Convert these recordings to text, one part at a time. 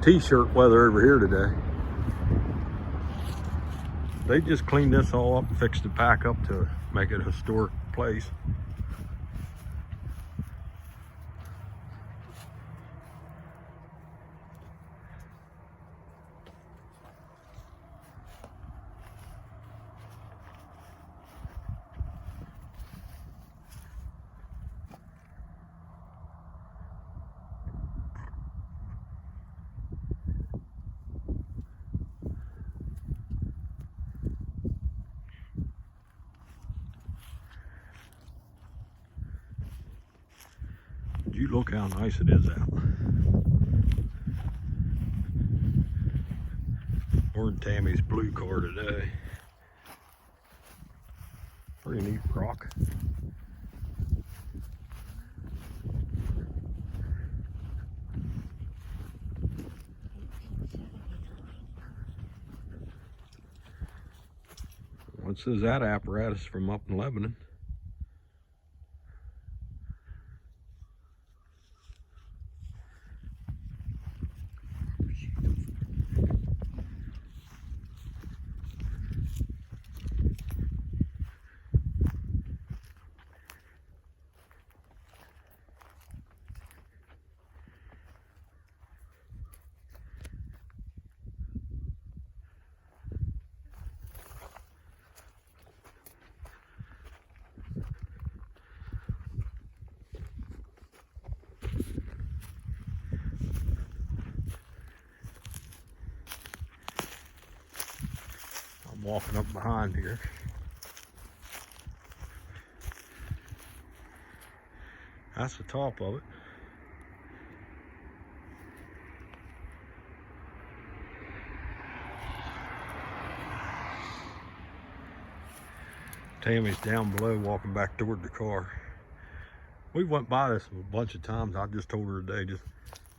t-shirt weather over here today. They just cleaned this all up and fixed it back up to make it a historic place. You look how nice it is out. We're in Tammy's blue car today. Pretty neat rock. What says that apparatus from up in Lebanon? Walking up behind here. That's the top of it. Tammy's down below walking back toward the car. We went by this a bunch of times. I just told her today, just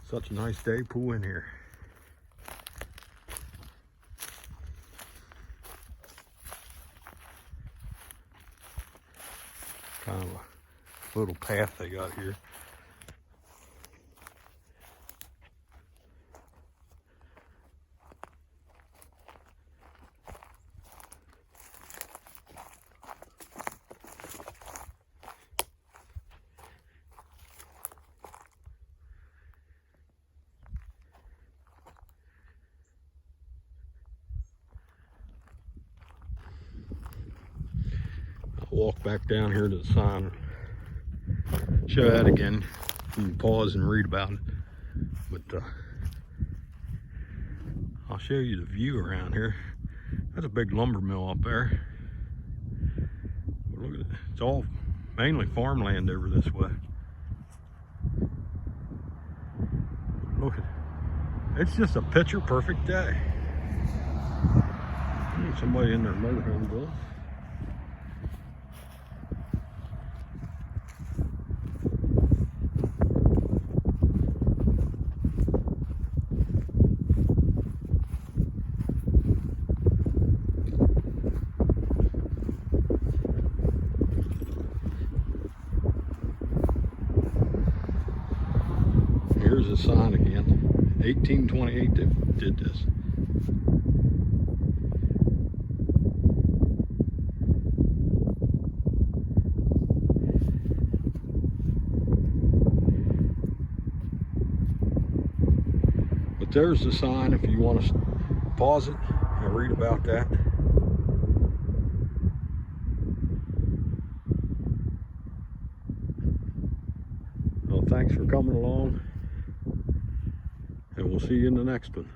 such a nice day, pull in here. Kind of a little path they got here. Walk back down here to the sign, show that again. You can pause and read about it, but I'll show you the view around here. That's a big lumber mill up there. But look at it, it's all mainly farmland over this way. Look at it, it's just a picture perfect day. Somebody in their motorhome building. Here's the sign again. 1828 they did this. But there's the sign if you want to pause it and read about that. Well, thanks for coming along. And we'll see you in the next one.